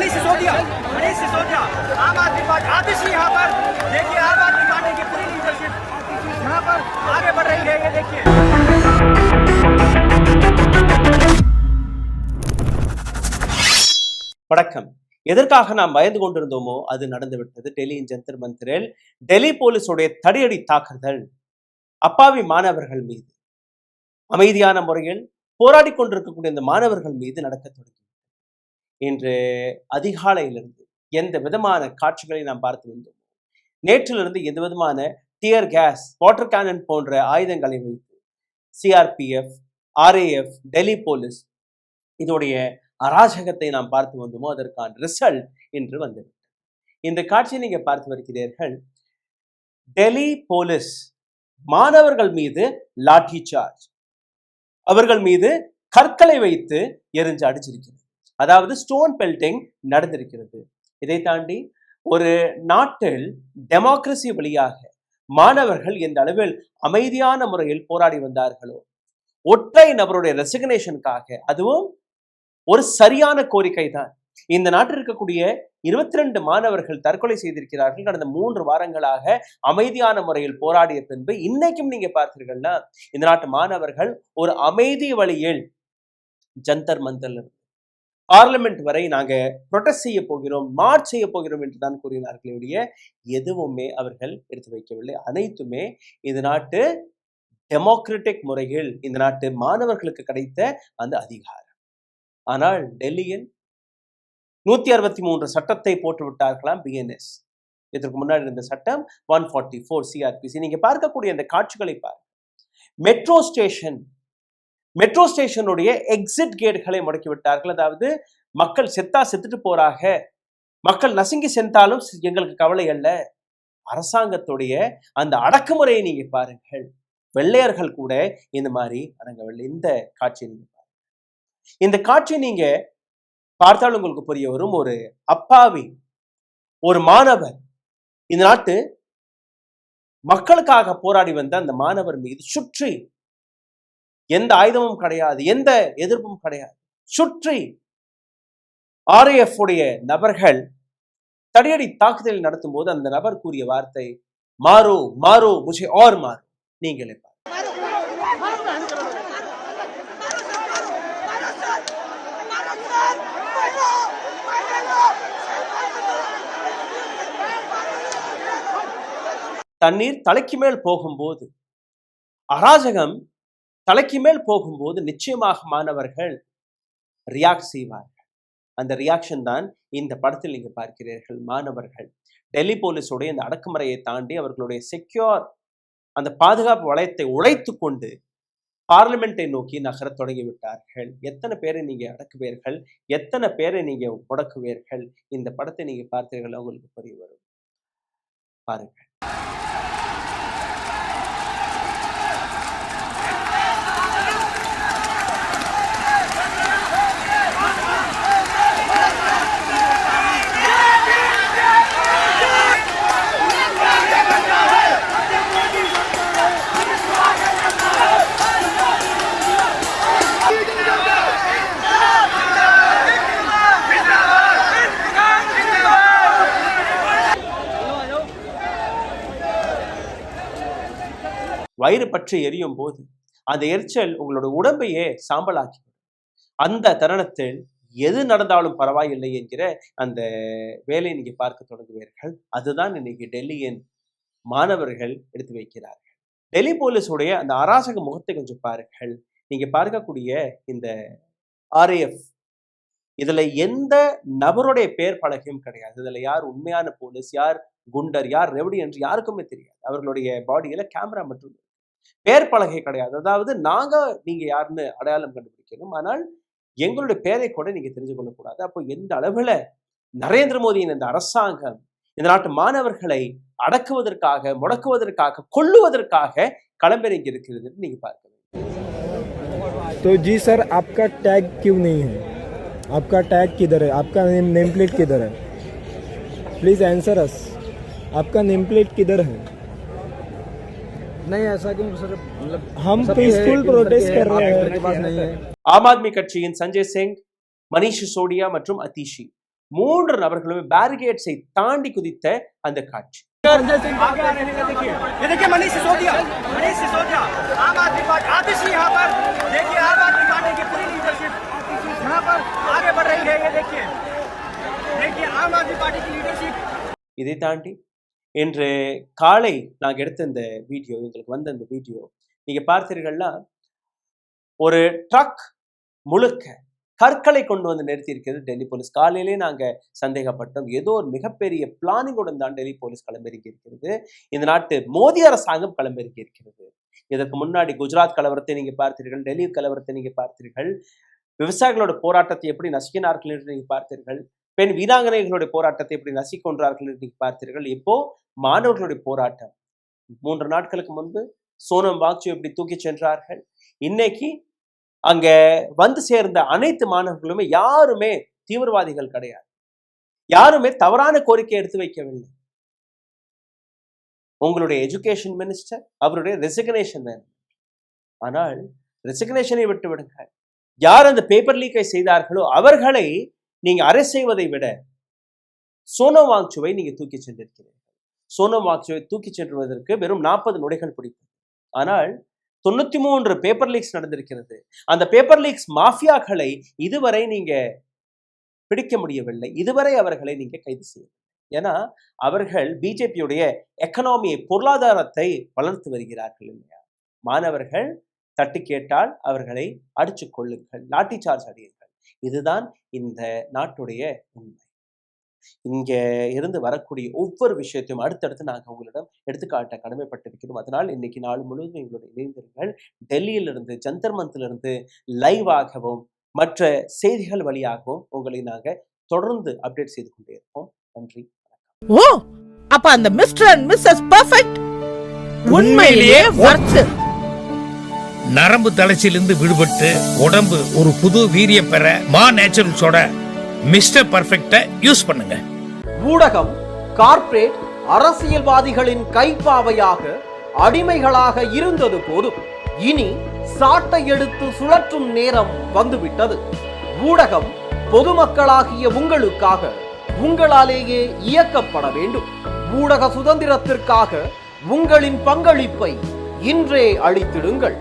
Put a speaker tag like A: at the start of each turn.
A: मनीष सिसोदिया आम आदमी पार्टी आतिशी यहाँ पर देखिए आम आदमी पार्टी की पूरी लीडरशिप यहाँ पर आगे बढ़ रही है। ये देखिए
B: வணக்கம். எதற்காக நாம் பயந்து கொண்டிருந்தோமோ அது நடந்துவிட்டது. டெல்லியின் ஜந்தர் மந்திரில் டெல்லி போலீஸுடைய தடியடி தாக்குதல் அப்பாவி மாணவர்கள் மீது, அமைதியான முறையில் போராடி கொண்டிருக்கக்கூடிய இந்த மாணவர்கள் மீது நடக்க தொடங்கி இன்று அதிகாலையிலிருந்து எந்த விதமான காட்சிகளை நாம் பார்த்து வந்தோம். நேற்றிலிருந்து எந்த விதமான டியர் கேஸ், வாட்டர் கேனன் போன்ற ஆயுதங்களை வைத்து சிஆர்பிஎஃப், ஆர்ஏஎஃப், டெல்லி போலீஸ் இதோடைய அராஜகத்தை நாம் பார்த்து வந்தோமோ அதற்கான ரிசல்ட் இன்று வந்துவிட்டது. இந்த காட்சியை நீங்க பார்த்து வருகிறீர்கள். டெல்லி போலீஸ் மாணவர்கள் மீது லாட்டி சார்ஜ், அவர்கள் மீது கற்களை வைத்து எரிஞ்சு அடிச்சிருக்கிறது. அதாவது ஸ்டோன் பெல்டிங் நடந்திருக்கிறது. இதை தாண்டி ஒரு நாட்டில் டெமோக்ரஸி வழியாக மாணவர்கள் எந்த அளவில் அமைதியான முறையில் போராடி வந்தார்களோ, ஒற்றை நபருடைய ரெசிக்னேஷனுக்காக, அதுவும் ஒரு சரியான கோரிக்கை தான். இந்த நாட்டில் இருக்கக்கூடிய 22 மாணவர்கள் தற்கொலை செய்திருக்கிறார்கள். கடந்த 3 வாரங்களாக அமைதியான முறையில் போராடிய பின்பு இன்னைக்கும் நீங்க பார்த்தீர்கள்னா இந்த நாட்டு மாணவர்கள் ஒரு அமைதி வழியில் ஜந்தர் மந்தர் பார்லிமெண்ட் வரை நாங்க ப்ரொடெஸ்ட் செய்ய போகிறோம், மார்ச் செய்ய போகிறோம் என்று தான் கூறினார்களுடைய எதுவுமே அவர்கள் எடுத்து வைக்கவில்லை. அனைத்துமே இந்த நாட்டு டெமோக்ராட்டிக் முறையில் இந்த நாட்டு மாணவர்களுக்கு கிடைத்த அந்த அதிகாரம். ஆனால் டெல்லியில் 163 சட்டத்தை போட்டு விட்டார்களாம் பிஎன்எஸ். இதற்கு முன்னாடி இருந்த சட்டம் 144 சிஆர்பிசி. நீங்க பார்க்கக்கூடிய அந்த காட்சிகளை பாருங்க. மெட்ரோ ஸ்டேஷனுடைய எக்ஸிட் கேட்களை முடக்கி விட்டார்கள். அதாவது மக்கள் செத்தா செத்துட்டு போறாங்க, மக்கள் நசுங்கி சென்றாலும் எங்களுக்கு கவலை அல்ல. அரசாங்கத்துடைய அந்த அடக்குமுறையை நீங்க பாருங்கள். வெள்ளையர்கள் கூட இந்த மாதிரி அடங்கவில்லை. இந்த காட்சியை நீங்க பாருங்க. இந்த காட்சி நீங்க பார்த்தாலும் உங்களுக்கு புரிய வரும். ஒரு அப்பாவி, ஒரு மாணவர், இந்த நாட்டு மக்களுக்காக போராடி வந்த அந்த மாணவர் மீது சுற்றி, எந்த ஆயுதமும் கிடையாது, எந்த எதிர்ப்பும் கிடையாது, சுற்றி ஆர்ஏஎஃப் உடைய நபர்கள் தடியடி தாக்குதல் நடத்தும் போது அந்த நபர் கூறிய வார்த்தை மாரோ மாரோ முझे और मारो. நீங்களே பாருங்க. தண்ணீர் தலைக்கு மேல் போகும்போது, அராஜகம் தலைக்கு மேல் போகும்போது நிச்சயமாக மாணவர்கள் ரியாக்ட் செய்வார்கள். அந்த ரியாக்ஷன் தான் இந்த படத்தில் நீங்க பார்க்கிறீர்கள். மாணவர்கள் டெல்லி போலீஸுடைய இந்த அடக்குமுறையை தாண்டி அவர்களுடைய செக்யூர் அந்த பாதுகாப்பு வளையத்தை உடைத்து கொண்டு பார்லிமெண்டை நோக்கி நகர தொடங்கி விட்டார்கள். எத்தனை பேரை நீங்க அடக்குவீர்கள், எத்தனை பேரை நீங்க முடக்குவீர்கள்? இந்த படத்தை நீங்க பார்த்தீர்கள், உங்களுக்கு புரிய வரும். பாருங்கள். வயிறு பற்றி எரியும் போது அந்த எரிச்சல் உங்களோட உடம்பையே சாம்பலாக்கி, அந்த தருணத்தில் எது நடந்தாலும் பரவாயில்லை என்கிற அந்த வேலையை நீங்க பார்க்க தொடங்குவீர்கள். அதுதான் இன்னைக்கு டெல்லியின் மாணவர்கள் எடுத்து வைக்கிறார்கள். டெல்லி போலீஸுடைய அந்த அராஜக முகத்தை கொஞ்சம் பாருங்கள். நீங்க பார்க்கக்கூடிய இந்த ஆர்ஏஎஃப், இதுல எந்த நபருடைய பெயர் பலகையும் கிடையாது. இதுல யார் உண்மையான போலீஸ், யார் குண்டர், யார் ரெவடி என்று யாருக்குமே தெரியாது. அவர்களுடைய பாடியில கேமரா மட்டும், பெயர் பலகை கிடையாது. அதாவது நாங்க நீங்க யாருன்னு அடையாளம் கண்டுபிடிக்கணும், ஆனால் எங்களுடைய பெயரை கூட நீங்க தெரிஞ்சு கொள்ளக்கூடாது. அப்போ எந்த அளவுல நரேந்திர மோடியின் இந்த அரசாங்கம் இந்த நாட்டு மாணவர்களை அடக்குவதற்காக, முடக்குவதற்காக, கொல்லுவதற்காக களமிறங்கி இருக்கிறது நீங்க பார்க்க வேண்டும்.
C: तो जी सर, आपका टैग क्यों नहीं है? आपका टैग किधर है? आपका नेम प्लेट किधर है? प्लीज आंसर अस. आपका नेम प्लेट किधर है? नहीं ऐसा क्यों सर, मतलब हम पीसफुल प्रोटेस्ट कर रहे हैं.
B: ஆம் ஆத்மி கட்சியின் சஞ்சய் சிங், மनीष சிசோடியா மற்றும் அதிஷி 3 நபர்களுமே பேரிகேட்ஸை தாண்டி குதித்த அந்த காட்சி.
A: आगे आ रहे हैं, ये देखिए मनीष सिसोदिया आम आदमी पार्टी आतिशी यहाँ पर देखिए आम आदमी पार्टी की पूरी लीडरशिप यहाँ पर आगे बढ़ रही है। ये देखिए आम आदमी पार्टी की लीडरशिप.
B: இதை தாண்டி இன்று காலை நாங்கள் எடுத்த இந்த வீடியோ, எங்களுக்கு வந்த இந்த வீடியோ நீங்க பார்த்தீர்கள்னா, ஒரு ட்ரக் முழுக்க கற்களை கொண்டு வந்து நிறுத்தி இருக்கிறது டெல்லி போலீஸ். காலையிலே நாங்க சந்தேகப்பட்டோம், ஏதோ ஒரு மிகப்பெரிய பிளானிங்குடன் தான் டெல்லி போலீஸ் களமிறங்கி இருக்கிறது. இந்த நாட்டு மோடி அரசாங்கம் களமிறங்கி இருக்கிறது. இதற்கு முன்னாடி குஜராத் கலவரத்தை நீங்க பார்த்தீர்கள், டெல்லி கலவரத்தை நீங்க பார்த்தீர்கள், விவசாயிகளோட போராட்டத்தை எப்படி நசுக்கினார்கள் என்று நீங்க பார்த்தீர்கள், பெண் வீராங்கனைகளுடைய போராட்டத்தை எப்படி நசுக்கொன்றார்கள் என்று நீங்க பார்த்தீர்கள். இப்போ மாணவர்களுடைய போராட்டம், 3 நாட்களுக்கு முன்பு சோனம் வாங்சு எப்படி தூக்கி சென்றார்கள். இன்னைக்கு அங்க வந்து சேர்ந்த அனைத்து மாணவர்களுமே யாருமே தீவிரவாதிகள் கிடையாது, யாருமே தவறான கோரிக்கை எடுத்து வைக்கவில்லை. உங்களுடைய எஜுகேஷன் மினிஸ்டர் அவருடைய ரெசிக்னேஷன் வேணும். ஆனால் ரெசிக்னேஷனை விட்டு விடுங்கள். யார் அந்த பேப்பர் லீக்கை செய்தார்களோ அவர்களை நீங்க அரெஸ்ட் செய்வதை விட சோனம் வாங்சுவை நீங்க தூக்கி சென்றிருக்கிறீர்கள். சோனம் வாங்சுவை தூக்கி சென்றுவதற்கு வெறும் 40 நொடிகள் பிடித்தது. ஆனால் 93 பேப்பர் லீக்ஸ் நடந்திருக்கிறது. அந்த பேப்பர் லீக்ஸ் மாஃபியாக்களை இதுவரை நீங்க பிடிக்க முடியவில்லை, இதுவரை அவர்களை நீங்க கைது செய்யவில்லை. ஏன்னா அவர்கள் பிஜேபியுடைய எக்கனாமியை, பொருளாதாரத்தை வளர்த்து வருகிறார்கள் இல்லையா. மாணவர்கள் தட்டி கேட்டால் அவர்களை அடிச்சு கொள்ளுங்கள், லாட்டி சார்ஜ் அடியுங்கள். இதுதான் இந்த நாட்டுடைய உண்மை. இங்க இருந்து வரக்கூடிய ஒவ்வொரு விஷயத்தையும் அடுத்தடுத்து நாங்கள் உங்களிடம் எடுத்துக்காட்ட கடமைப்பட்டிருக்கிறோம். அதனால் இன்னைக்கு நாள் முழுவதும் எங்களுடைய இணைந்திருங்கள். டெல்லியிலிருந்து, ஜந்தர் மந்திலிருந்து லைவாகவும் மற்ற செய்திகள் வழியாகவும் உங்களை நாங்கள் தொடர்ந்து அப்டேட் செய்து கொண்டே இருப்போம். நன்றி.
D: ஓ, அப்ப அந்த மிஸ்டர் அண்ட் மிஸ்ஸஸ் பெர்ஃபெக்ட் உண்மையிலேயே வொர்த்.
E: நரம்பு தளர்ச்சியிலிருந்து விடுபட்டு உடம்பு ஒரு புது வீரியம் பெற மா நேச்சுரல்ஸோட மிஸ்டர் பெர்ஃபெக்ட்டை யூஸ் பண்ணுங்க.
F: ஊடகம் கார்ப்பரேட் அரசியல்வாதிகளின் கைப்பாவையாக, அடிமைகளாக இருந்தது போதும். இனி சாட்டை எடுத்து சுழற்றும் நேரம் வந்துவிட்டது. ஊடகம் பொதுமக்களாகிய உங்களுக்காக, உங்களாலேயே இயக்கப்பட வேண்டும். ஊடக சுதந்திரத்திற்காக உங்களின் பங்களிப்பை இன்றே அளித்திடுங்கள்.